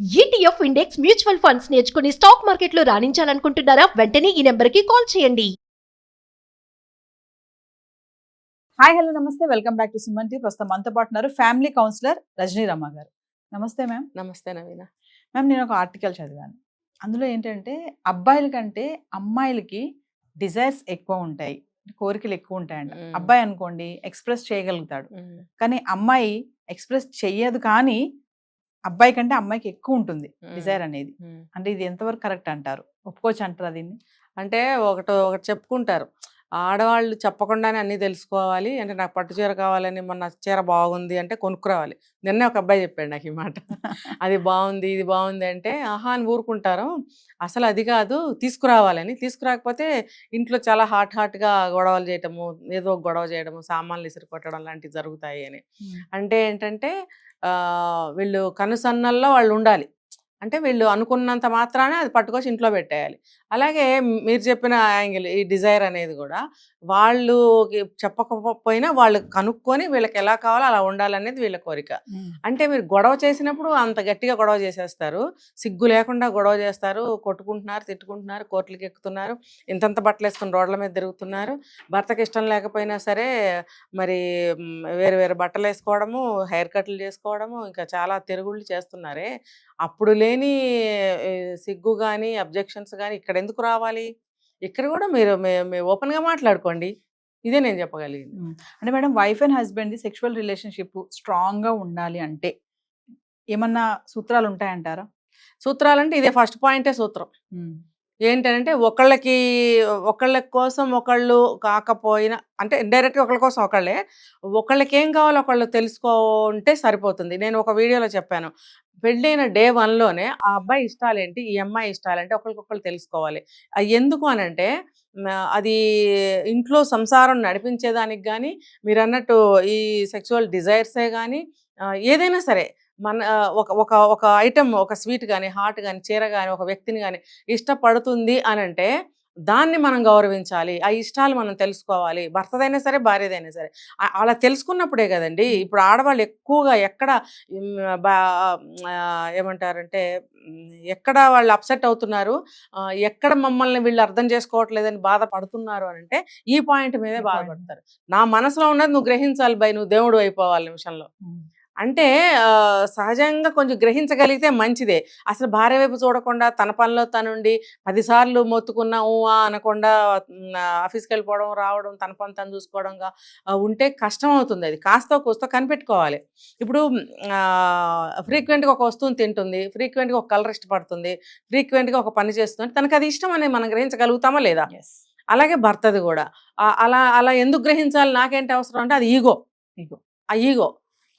ETF index mutual funds నేర్చుకుని stock మార్కెట్లో రాణించాలనుకుంటున్నారా? వెంటనే ఈ నెంబర్కి కాల్ చేయండి. హాయ్ హలో నమస్తే, welcome back to Suman T. ప్రస్తుతం మనతో పాటు ఉన్నారు ఫ్యామిలీ కౌన్సిలర్ రజనీ రమ గారు. నమస్తే మ్యామ్. నమస్తే నవీన. మ్యామ్, నేను ఒక ఆర్టికల్ చదివాను. అందులో ఏంటంటే అబ్బాయిల కంటే అమ్మాయిలకి డిజైర్స్ ఎక్కువ ఉంటాయి, కోరికలు ఎక్కువ ఉంటాయంట. అబ్బాయి అనుకోండి ఎక్స్ప్రెస్ చేయగలుగుతాడు, కానీ అమ్మాయి ఎక్స్ప్రెస్ చెయ్యదు. కానీ అబ్బాయి కంటే అమ్మాయికి ఎక్కువ ఉంటుంది డిజైర్ అనేది. అంటే ఇది ఎంతవరకు కరెక్ట్ అంటారు? ఒప్పుకోవచ్చు అంటారా దీన్ని? అంటే ఒకటి చెప్పుకుంటారు, ఆడవాళ్ళు చెప్పకుండానే అన్నీ తెలుసుకోవాలి. అంటే నాకు పట్టు చీర కావాలని, మొన్న చీర బాగుంది అంటే కొనుక్కురావాలి. నిన్నే ఒక అబ్బాయి చెప్పాడు నాకు ఈ మాట. అది బాగుంది ఇది బాగుంది అంటే ఆహా అని ఊరుకుంటారు. అసలు అది కాదు, తీసుకురావాలని. తీసుకురాకపోతే ఇంట్లో చాలా హాట్గా గొడవలు చేయటము, ఏదో గొడవ చేయడము, సామాన్లు ఇసురు కొట్టడం లాంటివి జరుగుతాయి అని. అంటే ఏంటంటే వీళ్ళు కనుసన్నల్లో వాళ్ళు ఉండాలి. అంటే వీళ్ళు అనుకున్నంత మాత్రానే అది పట్టుకొచ్చి ఇంట్లో పెట్టేయాలి. అలాగే మీరు చెప్పిన యాంగిల్, ఈ డిజైర్ అనేది కూడా వాళ్ళు చెప్పకపోయినా వాళ్ళు కనుక్కొని వీళ్ళకి ఎలా కావాలో అలా ఉండాలనేది వీళ్ళ కోరిక. అంటే మీరు గొడవ చేసినప్పుడు అంత గట్టిగా గొడవ చేసేస్తారు, సిగ్గు లేకుండా గొడవ చేస్తారు, కొట్టుకుంటున్నారు, తిట్టుకుంటున్నారు, కోర్టులకు ఎక్కుతున్నారు, ఇంతంత బట్టలు వేసుకుని రోడ్ల మీద తిరుగుతున్నారు. భర్తకి ఇష్టం లేకపోయినా సరే మరి వేరు వేరు బట్టలు వేసుకోవడము, హెయిర్ కట్లు చేసుకోవడము, ఇంకా చాలా తిరుగుళ్ళు చేస్తున్నారే. అప్పుడు లేని సిగ్గు కానీ అబ్జెక్షన్స్ కానీ ఇక్కడ ఎందుకు రావాలి? ఇక్కడ కూడా మీరు ఓపెన్గా మాట్లాడుకోండి. ఇదే నేను చెప్పగలిగింది. అంటే madam, wife and husband sexual relationship స్ట్రాంగ్గా ఉండాలి అంటే ఏమన్నా సూత్రాలు ఉంటాయంటారా? సూత్రాలంటే ఇదే ఫస్ట్ పాయింటే సూత్రం. ఏంటంటే ఒకళ్ళ కోసం ఒకళ్ళు కాకపోయినా, అంటే ఇండైరెక్ట్గా ఒకళ్ళ కోసం ఒకళ్ళకి ఏం కావాలో ఒకళ్ళు తెలుసుకుంటే సరిపోతుంది. నేను ఒక వీడియోలో చెప్పాను, పెళ్ళైన డే 1లోనే ఆ అబ్బాయి ఇష్టాలేంటి, ఈ అమ్మాయి ఇష్టాలేంటి ఒకరికొకళ్ళు తెలుసుకోవాలి. ఎందుకు అనంటే అది ఇంట్లో సంసారం నడిపించేదానికి కానీ, మీరు అన్నట్టు ఈ సెక్సువల్ డిజైర్సే కానీ ఏదైనా సరే మన ఒక ఐటమ్, ఒక స్వీట్ కానీ, హాట్ కానీ, చీర కానీ, ఒక వ్యక్తిని కానీ ఇష్టపడుతుంది అనంటే దాన్ని మనం గౌరవించాలి. ఆ ఇష్టాలు మనం తెలుసుకోవాలి. భర్తదైనా సరే, భార్యదైనా సరే. అలా తెలుసుకున్నప్పుడే కదండి. ఇప్పుడు ఆడవాళ్ళు ఎక్కువగా ఎక్కడ ఏమంటారంటే ఎక్కడ వాళ్ళు అప్సెట్ అవుతున్నారు, ఎక్కడ మమ్మల్ని వీళ్ళు అర్థం చేసుకోవట్లేదని బాధపడుతున్నారు అనంటే ఈ పాయింట్ మీదే బాధపడతారు. నా మనసులో ఉన్నది నువ్వు గ్రహించాలి బై, నువ్వు దేవుడు అయిపోవాలి నిమిషంలో. అంటే సహజంగా కొంచెం గ్రహించగలిగితే మంచిదే. అసలు భార్య వైపు చూడకుండా తన పనిలో తనుండి 10 సార్లు మొత్తుకున్నా ఊహా అనకుండా ఆఫీస్కి వెళ్ళిపోవడం, రావడం, తన పని తను చూసుకోవడంగా ఉంటే కష్టం అవుతుంది. అది కాస్త కూస్తో కనిపెట్టుకోవాలి. ఇప్పుడు ఫ్రీక్వెంట్గా ఒక వస్తువుని తింటుంది, ఫ్రీక్వెంట్గా ఒక కలర్ ఇష్టపడుతుంది, ఫ్రీక్వెంట్గా ఒక పని చేస్తుంది, తనకు అది ఇష్టం అనేది మనం గ్రహించగలుగుతామా లేదా? అలాగే భర్తది కూడా అలా అలా ఎందుకు గ్రహించాలి, నాకేంటి అవసరం అంటే అది ఈగో.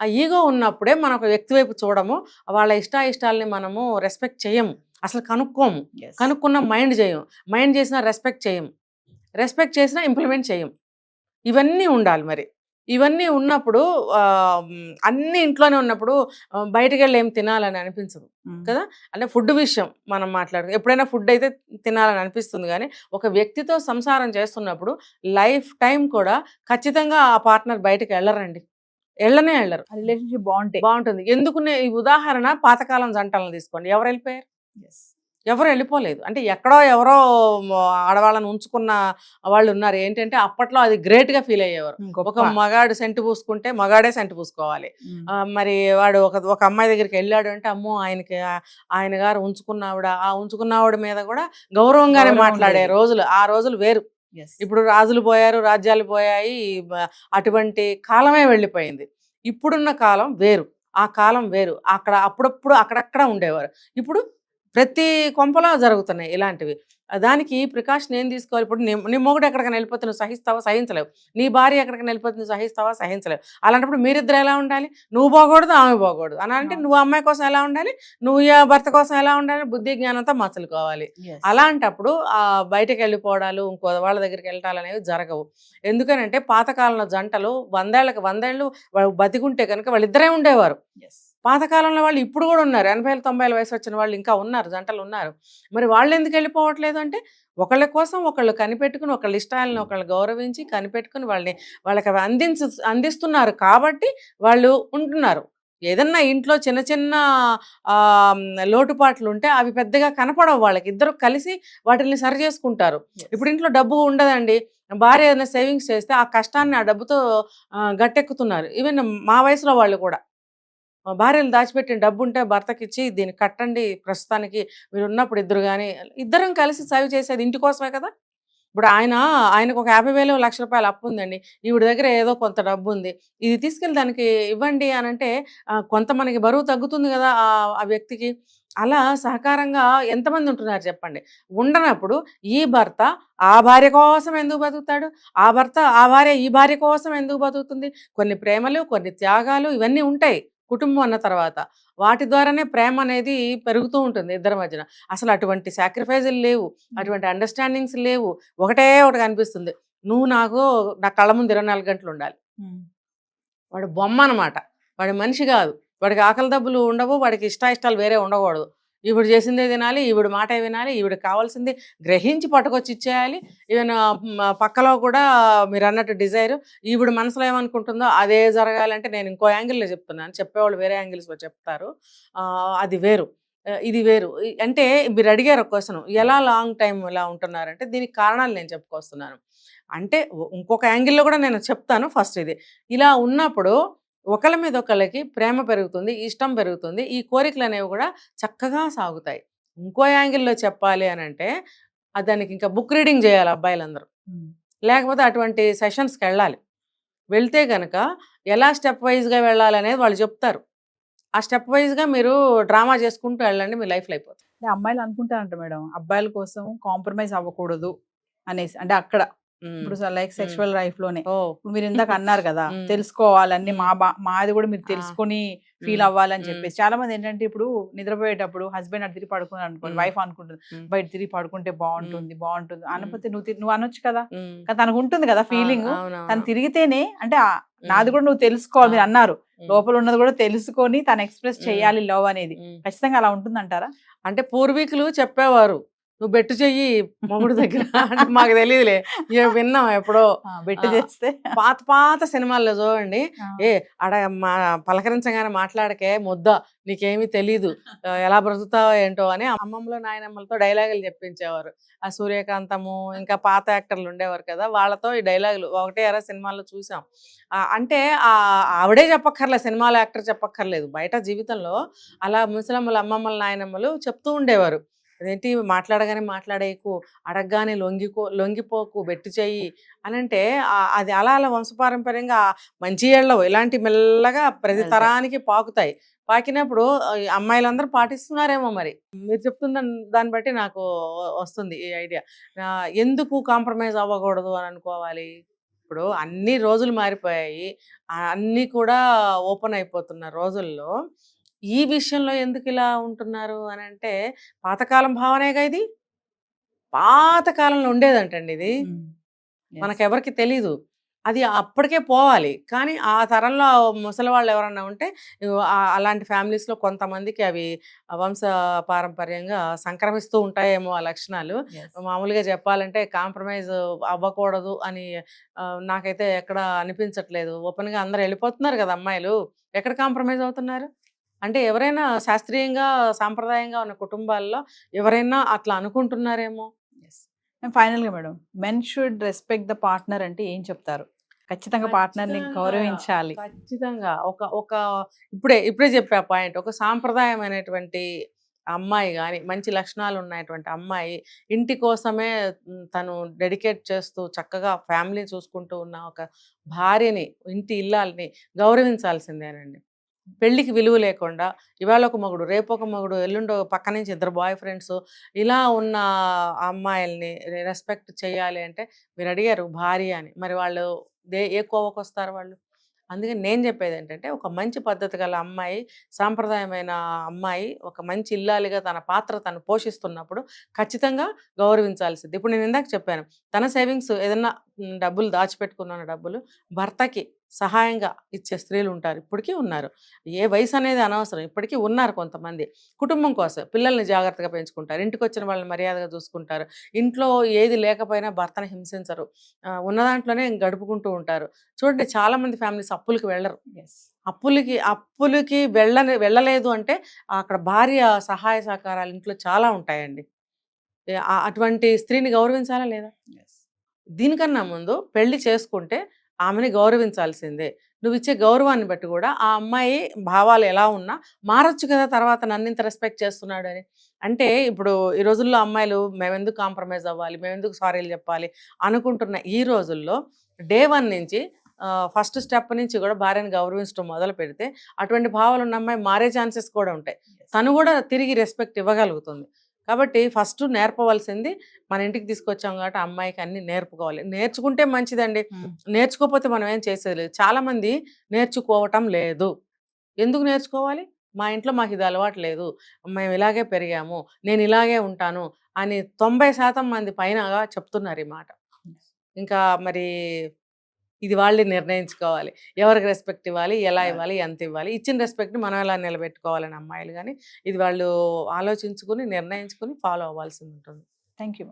ఆ ఈగో ఉన్నప్పుడే మనం ఒక వ్యక్తి వైపు చూడము, వాళ్ళ ఇష్టాయిష్టాలని మనము రెస్పెక్ట్ చేయము, అసలు కనుక్కోము. కనుక్కున్న మైండ్ చేయము, మైండ్ చేసినా రెస్పెక్ట్ చేయము, రెస్పెక్ట్ చేసినా ఇంప్లిమెంట్ చేయము. ఇవన్నీ ఉండాలి. మరి ఇవన్నీ ఉన్నప్పుడు అన్నీ ఇంట్లోనే ఉన్నప్పుడు బయటకు వెళ్ళి ఏం తినాలని అనిపించదు కదా. అంటే ఫుడ్ విషయం మనం మాట్లాడుకో, ఎప్పుడైనా ఫుడ్ అయితే తినాలని అనిపిస్తుంది, కానీ ఒక వ్యక్తితో సంసారం చేస్తున్నప్పుడు లైఫ్ టైం కూడా ఖచ్చితంగా ఆ పార్ట్నర్ బయటకు వెళ్ళరండి, వెళ్ళరు. రిలేషన్షిప్ బాగుంటుంది. ఎందుకు ఈ ఉదాహరణ పాతకాలం జంటలను తీసుకోండి, ఎవరు వెళ్ళిపోయారు? ఎవరు వెళ్ళిపోలేదు. అంటే ఎక్కడో ఎవరో ఆడవాళ్ళని ఉంచుకున్న వాళ్ళు ఉన్నారు. ఏంటంటే అప్పట్లో అది గ్రేట్గా ఫీల్ అయ్యేవారు. ఒక మగాడు సెంటు పూసుకుంటే మగాడే సెంటు పూసుకోవాలి. మరి వాడు ఒక అమ్మాయి దగ్గరికి వెళ్ళాడు అంటే అమ్మో ఆయన గారు ఉంచుకున్నావిడ, ఆ ఉంచుకున్నావిడ మీద కూడా గౌరవంగానే మాట్లాడే రోజులు, ఆ రోజులు వేరు. ఇప్పుడు రాజులు పోయారు, రాజ్యాలు పోయాయి, అటువంటి కాలమే వెళ్ళిపోయింది. ఇప్పుడున్న కాలం వేరు, ఆ కాలం వేరు. అప్పుడప్పుడు అక్కడక్కడ ఉండేవారు, ఇప్పుడు ప్రతి కొంపలో జరుగుతున్నాయి ఇలాంటివి. దానికి ప్రికాషన్ ఏం తీసుకోవాలి? ఇప్పుడు నీ మొగుడు ఎక్కడికైనా వెళ్ళిపోతే నువ్వు సహిస్తావా? సహించలేవు. నీ భార్య ఎక్కడికైనా వెళ్ళిపోతే నువ్వు సహిస్తావా? సహించలేవు. అలాంటప్పుడు మీరిద్దరు ఎలా ఉండాలి? నువ్వు బాగూడదు, ఆమె బాగూడదు అని అంటే నువ్వు అమ్మాయి కోసం ఎలా ఉండాలి, నువ్వు భర్త కోసం ఎలా ఉండాలి? బుద్ధి జ్ఞానంతో మసలుకోవాలి. అలాంటప్పుడు బయటకు వెళ్ళిపోవడాలు, ఇంకో వాళ్ళ దగ్గరికి వెళ్ళటాలు అనేవి జరగవు. ఎందుకనంటే పాతకాలంలో జంటలు 100 ఏళ్ళు బతికుంటే కనుక వాళ్ళిద్దరే ఉండేవారు. పాతకాలంలో వాళ్ళు ఇప్పుడు కూడా ఉన్నారు, 80-90 వయసు వచ్చిన వాళ్ళు ఇంకా ఉన్నారు, జంటలు ఉన్నారు. మరి వాళ్ళు ఎందుకు వెళ్ళిపోవట్లేదు అంటే ఒకళ్ళ కోసం ఒకళ్ళు కనిపెట్టుకుని, ఒకళ్ళ ఇష్టాలను ఒకళ్ళు గౌరవించి కనిపెట్టుకుని వాళ్ళకి అవి అందిస్తున్నారు కాబట్టి వాళ్ళు ఉంటున్నారు. ఏదన్నా ఇంట్లో చిన్న చిన్న ఆ, లోటుపాట్లు ఉంటే అవి పెద్దగా కనపడవు వాళ్ళకి, ఇద్దరు కలిసి వాటిని సరి చేసుకుంటారు. ఇప్పుడు ఇంట్లో డబ్బు ఉండదండి, భార్య ఏదైనా సేవింగ్స్ చేస్తే ఆ కష్టాన్ని ఆ డబ్బుతో గట్టెక్కుతున్నారు. ఈవెన్ మా వయసులో వాళ్ళు కూడా భార్యలు దాచిపెట్టిన డబ్బు ఉంటే భర్తకి ఇచ్చి దీన్ని కట్టండి ప్రస్తుతానికి మీరు ఉన్నప్పుడు ఇద్దరు కానీ, ఇద్దరం కలిసి సేవ్ చేసేది ఇంటి కోసమే కదా. ఇప్పుడు ఆయనకు ఒక 50,000 1,00,000 అప్పు ఉందండి, ఈవిడ దగ్గర ఏదో కొంత డబ్బు ఉంది, ఇది తీసుకెళ్ళి దానికి ఇవ్వండి అని అంటే కొంత మనకి బరువు తగ్గుతుంది కదా ఆ వ్యక్తికి. అలా సహకారంగా ఎంతమంది ఉంటున్నారు చెప్పండి. ఉండనప్పుడు ఈ భర్త ఆ భార్య కోసం ఎందుకు బతుకుతాడు, ఆ భర్త ఆ భార్య ఈ భార్య కోసం ఎందుకు బతుకుతుంది? కొన్ని ప్రేమలు, కొన్ని త్యాగాలు ఇవన్నీ ఉంటాయి కుటుంబం అన్న తర్వాత. వాటి ద్వారానే ప్రేమ అనేది పెరుగుతూ ఉంటుంది ఇద్దరి మధ్యన. అసలు అటువంటి సాక్రిఫైజులు లేవు, అటువంటి అండర్స్టాండింగ్స్ లేవు. ఒకటే ఒకటి కనిపిస్తుంది, నువ్వు నా కళ్ళ ముందు 24 గంటలు ఉండాలి. వాడు బొమ్మ అనమాట, వాడి మనిషి కాదు. వాడికి ఆకలి దబ్బులు ఉండవు, వాడికి ఇష్టాయిష్టాలు వేరే ఉండకూడదు. ఈవిడ చేసిందే తినాలి, ఈవిడ మాటే వినాలి, ఈవిడకి కావాల్సింది గ్రహించి పట్టుకొచ్చి ఇచ్చేయాలి. ఈవెన్ పక్కలో కూడా మీరు అన్నట్టు డిజైర్, ఈవిడ మనసులో ఏమనుకుంటుందో అదే జరగాలంటే, నేను ఇంకో యాంగిల్లో చెప్తున్నాను, చెప్పేవాళ్ళు వేరే యాంగిల్స్లో చెప్తారు, అది వేరు ఇది వేరు. అంటే మీరు అడిగారు క్వశ్చన్, ఎలా లాంగ్ టైం ఇలా ఉంటున్నారంటే దీనికి కారణాలు నేను చెప్పుకొస్తున్నాను. అంటే ఇంకొక యాంగిల్లో కూడా నేను చెప్తాను. ఫస్ట్ ఇది ఇలా ఉన్నప్పుడు ఒకళ్ళ మీద ఒకళ్ళకి ప్రేమ పెరుగుతుంది, ఇష్టం పెరుగుతుంది, ఈ కోరికలు అనేవి కూడా చక్కగా సాగుతాయి. ఇంకో యాంగిల్లో చెప్పాలి అని అంటే దానికి ఇంకా బుక్ రీడింగ్ చేయాలి అబ్బాయిలందరూ, లేకపోతే అటువంటి సెషన్స్కి వెళ్ళాలి. వెళ్తే కనుక ఎలా స్టెప్ వైజ్గా వెళ్ళాలి అనేది వాళ్ళు చెప్తారు. ఆ స్టెప్ వైజ్గా మీరు డ్రామా చేసుకుంటూ వెళ్ళండి, మీ లైఫ్లో అయిపోతుంది. అంటే అమ్మాయిలు అనుకుంటారంట మేడం, అబ్బాయిల కోసం కాంప్రమైజ్ అవ్వకూడదు అనేసి. అంటే అక్కడ ఇప్పుడు లైక్ సెక్షువల్ లైఫ్ లోనే ఓ ఇప్పుడు మీరు ఇందాక అన్నారు కదా, తెలుసుకోవాలని మాది కూడా మీరు తెలుసుకొని ఫీల్ అవ్వాలని చెప్పేసి. చాలా మంది ఏంటంటే ఇప్పుడు నిద్రపోయేటప్పుడు హస్బెండ్ అటు తిరిగి పడుకున్నాడు అనుకోండి, వైఫ్ అనుకుంటుంది బయట తిరిగి పడుకుంటే బాగుంటుంది అనకపోతే నువ్వు అనొచ్చు కదా, కానీ తనకు ఉంటుంది కదా ఫీలింగ్, తను తిరిగితేనే అంటే నాది కూడా నువ్వు తెలుసుకోవాలి. మీరు అన్నారు లోపల ఉన్నది కూడా తెలుసుకొని తను ఎక్స్ప్రెస్ చేయాలి లవ్ అనేది. ఖచ్చితంగా అలా ఉంటుంది అంటారా? అంటే పూర్వీకులు చెప్పేవారు, నువ్వు బెట్టు చెయ్యి మొగుడు దగ్గర అంటే మాకు తెలియదులే, విన్నాం ఎప్పుడో బెట్టు చేస్తే. పాత సినిమాల్లో చూడండి, పలకరించగానే మాట్లాడకే ముద్ద, నీకేమీ తెలీదు, ఎలా బ్రతుకుతావో ఏంటో అని అమ్మమ్మలో నాయనమ్మలతో డైలాగులు చెప్పించేవారు. ఆ సూర్యకాంతము ఇంకా పాత యాక్టర్లు ఉండేవారు కదా, వాళ్ళతో ఈ డైలాగులు ఒకటే అరా సినిమాల్లో చూసాం. అంటే ఆవిడే చెప్పక్కర్లే, సినిమాలో యాక్టర్ చెప్పక్కర్లేదు, బయట జీవితంలో అలా ముసలమ్మలు అమ్మమ్మల నాయనమ్మలు చెప్తూ ఉండేవారు. అదేంటి మాట్లాడగానే మాట్లాడేకు, అడగగానే లొంగిపోకు, బెట్టు చెయ్యి అని అంటే అది అలా అలా వంశపారంపర్యంగా మంచి ఏళ్ళలో ఇలాంటి మెల్లగా ప్రతి తరానికి పాకుతాయి. పాకినప్పుడు అమ్మాయిలందరూ పాటిస్తున్నారేమో మరి. మీరు చెప్తున్న దాన్ని బట్టి నాకు వస్తుంది ఈ ఐడియా. ఎందుకు కాంప్రమైజ్ అవ్వకూడదు అని అనుకోవాలి? ఇప్పుడు అన్ని రోజులు మారిపోయాయి, అన్నీ కూడా ఓపెన్ అయిపోతున్న రోజుల్లో ఈ విషయంలో ఎందుకు ఇలా ఉంటున్నారు అని అంటే, పాతకాలం భావనేగా ఇది. పాతకాలంలో ఉండేదంటండి ఇది, మనకెవరికి తెలీదు. అది అప్పటికే పోవాలి. కానీ ఆ తరంలో ముసలి వాళ్ళు ఎవరన్నా ఉంటే అలాంటి ఫ్యామిలీస్లో కొంతమందికి అవి వంశ పారంపర్యంగా సంక్రమిస్తూ ఉంటాయేమో ఆ లక్షణాలు. మామూలుగా చెప్పాలంటే కాంప్రమైజ్ అవ్వకూడదు అని నాకైతే ఎక్కడ అనిపించట్లేదు. ఓపెన్గా అందరూ వెళ్ళిపోతున్నారు కదా అమ్మాయిలు, ఎక్కడ కాంప్రమైజ్ అవుతున్నారు? అంటే ఎవరైనా శాస్త్రీయంగా సాంప్రదాయంగా ఉన్న కుటుంబాల్లో ఎవరైనా అట్లా అనుకుంటున్నారేమో. ఫైనల్ గా madam, men should respect the partner అంటే ఏం చెప్తారు? ఖచ్చితంగా పార్ట్నర్ ని గౌరవించాలి. ఖచ్చితంగా ఒక ఇప్పుడే చెప్పే పాయింట్, ఒక సాంప్రదాయమైనటువంటి అమ్మాయి కానీ, మంచి లక్షణాలు ఉన్నటువంటి అమ్మాయి, ఇంటి కోసమే తను డెడికేట్ చేస్తూ చక్కగా ఫ్యామిలీ చూసుకుంటూ ఉన్న ఒక భార్యని, ఇంటి ఇల్లాలని గౌరవించాల్సిందేనండి. పెళ్ళికి విలువ లేకుండా ఇవాళ ఒక మగుడు, రేపు ఒక మగుడు, ఎల్లుండో పక్క నుంచి ఇద్దరు బాయ్ ఫ్రెండ్స్, ఇలా ఉన్న అమ్మాయిల్ని రెస్పెక్ట్ చేయాలి అంటే, మీరు అడిగారు భార్య అని, మరి వాళ్ళు ఏ కోవకు వస్తారు వాళ్ళు? అందుకని నేను చెప్పేది ఏంటంటే, ఒక మంచి పద్ధతి గల అమ్మాయి, సాంప్రదాయమైన అమ్మాయి, ఒక మంచి ఇల్లాలిగా తన పాత్ర తను పోషిస్తున్నప్పుడు ఖచ్చితంగా గౌరవించాల్సింది. ఇప్పుడు నేను ఇందాక చెప్పాను, తన సేవింగ్స్ ఏదన్నా డబ్బులు దాచిపెట్టుకున్న డబ్బులు భర్తకి సహాయంగా ఇచ్చే స్త్రీలు ఉంటారు, ఇప్పటికీ ఉన్నారు. ఏ వయసు అనేది అనవసరం, ఇప్పటికీ ఉన్నారు కొంతమంది. కుటుంబం కోసం పిల్లల్ని జాగ్రత్తగా పెంచుకుంటారు, ఇంటికి వచ్చిన వాళ్ళని మర్యాదగా చూసుకుంటారు, ఇంట్లో ఏది లేకపోయినా భర్తను హింసించరు, ఉన్న దాంట్లోనే గడుపుకుంటూ ఉంటారు. చూడండి, చాలా మంది ఫ్యామిలీస్ అప్పులకి వెళ్ళరు. అప్పులకి వెళ్ళలేదు అంటే అక్కడ భార్య సహాయ సహకారాలు ఇంట్లో చాలా ఉంటాయండి. అటువంటి స్త్రీని గౌరవించాలా లేదా? దీనికన్నా ముందు పెళ్లి చేసుకుంటే ఆమెని గౌరవించాల్సిందే. నువ్వు ఇచ్చే గౌరవాన్ని బట్టి కూడా ఆ అమ్మాయి భావాలు ఎలా ఉన్నా మారచ్చు కదా, తర్వాత నన్ను ఇంత రెస్పెక్ట్ చేస్తున్నాడు అని. అంటే ఇప్పుడు ఈ రోజుల్లో అమ్మాయిలు మేమెందుకు కాంప్రమైజ్ అవ్వాలి, మేమెందుకు సారీలు చెప్పాలి అనుకుంటున్న ఈ రోజుల్లో డే 1 నుంచి ఫస్ట్ స్టెప్ నుంచి కూడా భార్యను గౌరవించడం మొదలు పెడితే అటువంటి భావాలు ఉన్న అమ్మాయి మారే ఛాన్సెస్ కూడా ఉంటాయి. తను కూడా తిరిగి రెస్పెక్ట్ ఇవ్వగలుగుతుంది. కాబట్టి ఫస్ట్ నేర్పవలసింది, మన ఇంటికి తీసుకొచ్చాం కాబట్టి అమ్మాయికి అన్ని నేర్పుకోవాలి. నేర్చుకుంటే మంచిదండి, నేర్చుకోకపోతే మనం ఏం చేసేది లేదు. చాలామంది నేర్చుకోవటం లేదు. ఎందుకు నేర్చుకోవాలి? మా ఇంట్లో మాకు ఇది అలవాటు లేదు, మేము ఇలాగే పెరిగాము, నేను ఇలాగే ఉంటాను అని 90% మంది పైనగా చెప్తున్నారు ఈ మాట. ఇంకా మరి ఇది వాళ్ళే నిర్ణయించుకోవాలి, ఎవరికి రెస్పెక్ట్ ఇవ్వాలి, ఎలా ఇవ్వాలి, ఎంత ఇవ్వాలి, ఇచ్చిన రెస్పెక్ట్ని మనం ఎలా నిలబెట్టుకోవాలని అమ్మాయిలు. కానీ ఇది వాళ్ళు ఆలోచించుకుని నిర్ణయించుకుని ఫాలో అవ్వాల్సి ఉంటుంది. Thank you.